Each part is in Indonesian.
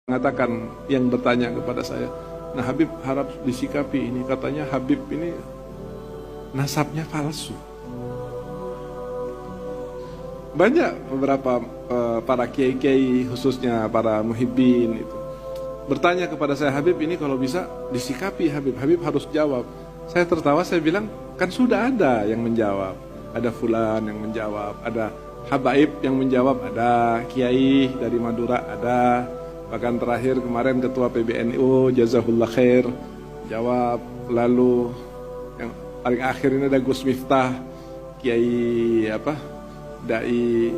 Mengatakan yang bertanya kepada saya, nah Habib harap disikapi ini, katanya Habib ini nasabnya palsu. Banyak beberapa para kiai-kiai, khususnya para muhibbin itu bertanya kepada saya, Habib ini kalau bisa disikapi Habib, Habib harus jawab. Saya tertawa, saya bilang kan sudah ada yang menjawab, ada fulan yang menjawab, ada habaib yang menjawab, ada kiai dari Madura ada. Bahkan terakhir kemarin ketua PBNU Jazahullah Khair jawab. Lalu yang paling akhir ini ada Gus Miftah, kiai apa, dai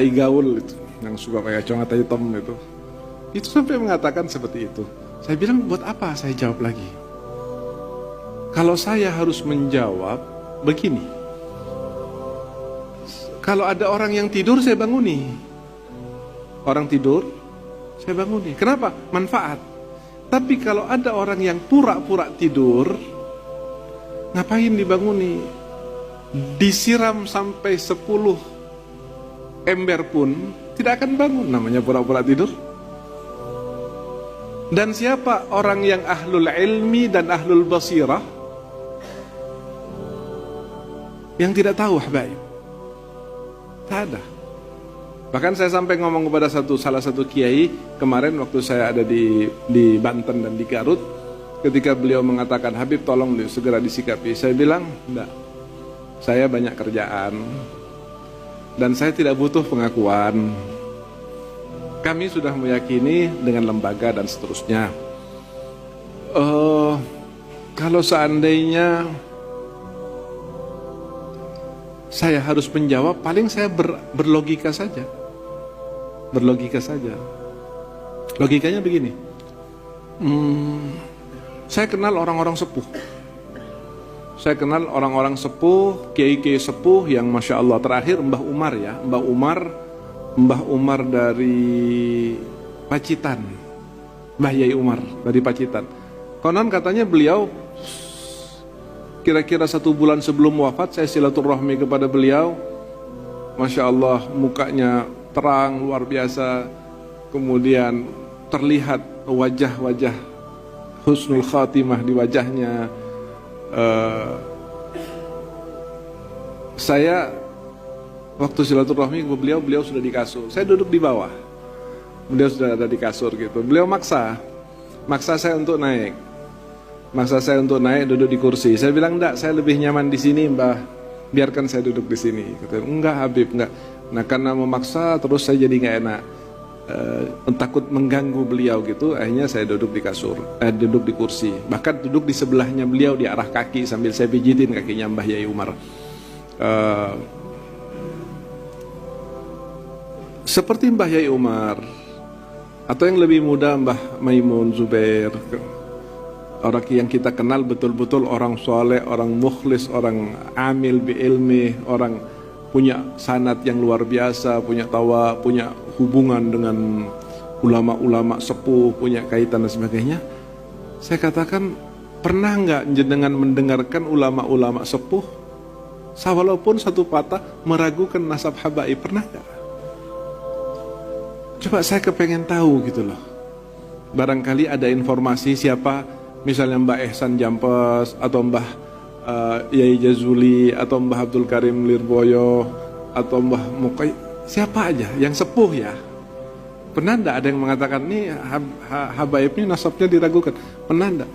gaul itu, yang suka pakai congat hitam itu sampai mengatakan seperti itu. Saya bilang buat apa saya jawab lagi? Kalau saya harus menjawab begini, kalau ada orang yang tidur, saya banguni. Orang tidur, saya banguni. Kenapa? Manfaat. Tapi kalau ada orang yang pura-pura tidur, ngapain dibanguni? Disiram sampai 10 ember pun tidak akan bangun. Namanya pura-pura tidur. Dan siapa orang yang ahlul ilmi dan ahlul basirah yang tidak tahu habaib? Tak ada. Bahkan saya sampai ngomong kepada salah satu kiai kemarin waktu saya ada di Banten dan di Garut, ketika beliau mengatakan, Habib tolong segera disikapi. Saya bilang, enggak, saya banyak kerjaan dan saya tidak butuh pengakuan. Kami sudah meyakini dengan lembaga dan seterusnya. Kalau seandainya saya harus menjawab, paling saya berlogika saja. Berlogika saja. Logikanya begini. Saya kenal orang-orang sepuh. Saya kenal orang-orang sepuh, kiai-kiai sepuh yang Masya Allah, terakhir Mbah Umar ya. Mbah Umar dari Pacitan. Mbah Yai Umar dari Pacitan. Konon katanya beliau kira-kira 1 bulan sebelum wafat, saya silaturahmi kepada beliau. Masya Allah, mukanya terang, luar biasa. Kemudian terlihat wajah-wajah husnul khatimah di wajahnya. Saya waktu silaturahmi ke beliau sudah di kasur. Saya duduk di bawah. Beliau sudah ada di kasur gitu. Beliau maksa saya untuk naik. Maksa saya untuk naik, duduk di kursi. Saya bilang, enggak, saya lebih nyaman di sini, Mbah. Biarkan saya duduk di sini. Kata, enggak Habib, enggak. Nah, karena memaksa terus saya jadi enggak enak. Takut mengganggu beliau gitu. Akhirnya saya duduk di kasur, duduk di kursi. Bahkan duduk di sebelahnya beliau di arah kaki sambil saya pijitin kakinya Mbah Yai Umar. Seperti Mbah Yai Umar atau yang lebih muda Mbah Maimun Zubair. Orang yang kita kenal betul-betul orang soleh, orang mukhlis, orang amil bi ilmi, orang punya sanad yang luar biasa, punya hubungan dengan ulama-ulama sepuh, punya kaitan dan sebagainya. Saya katakan, pernah nggak jenengan mendengarkan ulama-ulama sepuh, walaupun satu patah meragukan nasab habaib, pernah nggak? Coba saya kepengen tahu gitu loh. Barangkali ada informasi siapa, misalnya Mbah Ehsan Jampes, atau Mbah Yai Jazuli, atau Mbah Abdul Karim Lirboyo, atau Mbah Mukai, siapa aja yang sepuh ya. Pernah enggak ada yang mengatakan, nih habaib ini nasabnya diragukan? Pernah enggak?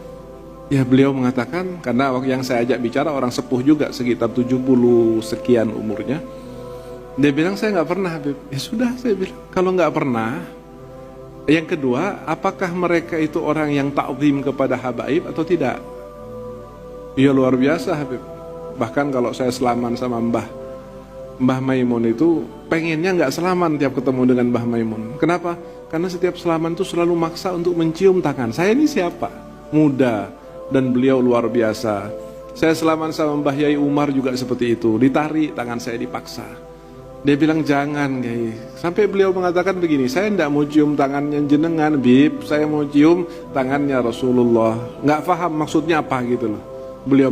Ya beliau mengatakan, karena waktu yang saya ajak bicara orang sepuh juga, sekitar 70 sekian umurnya. Dia bilang, saya nggak pernah Habib. Ya sudah, saya bilang, kalau nggak pernah. Yang kedua, apakah mereka itu orang yang ta'zim kepada habaib atau tidak? Ya luar biasa Habib. Bahkan kalau saya selaman sama Mbah Maimun itu, pengennya nggak selaman tiap ketemu dengan Mbah Maimun. Kenapa? Karena setiap selaman itu selalu maksa untuk mencium tangan. Saya ini siapa? Muda. Dan beliau luar biasa. Saya selaman sama Mbah Yai Umar juga seperti itu. Ditarik tangan saya, dipaksa. Dia bilang jangan Kiai. Sampai beliau mengatakan begini, saya tidak mau cium tangannya jenengan Bib, saya mau cium tangannya Rasulullah. Nggak paham maksudnya apa gitu loh. Beliau